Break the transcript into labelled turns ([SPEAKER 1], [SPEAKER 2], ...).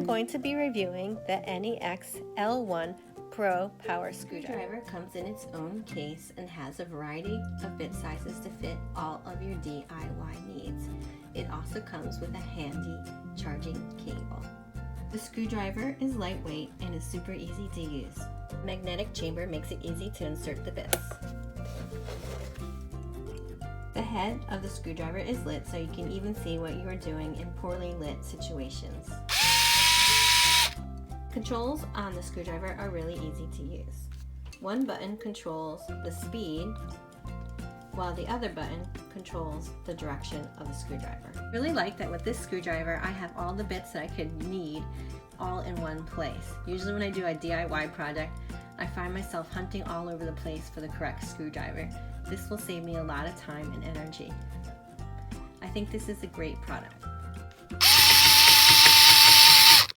[SPEAKER 1] I'm going to be reviewing the NEX L1 Pro Power Screwdriver.
[SPEAKER 2] Comes in its own case and has a variety of bit sizes to fit all of your DIY needs. It also comes with a handy charging cable. The screwdriver is lightweight and is super easy to use. The magnetic chamber makes it easy to insert the bits. The head of the screwdriver is lit so you can even see what you are doing in poorly lit situations. Controls on the screwdriver are really easy to use. One button controls the speed, while the other button controls the direction of the screwdriver. I really like that with this screwdriver I have all the bits that I could need all in one place. Usually when I do a DIY project, I find myself hunting all over the place for the correct screwdriver. This will save me a lot of time and energy. I think this is a great product.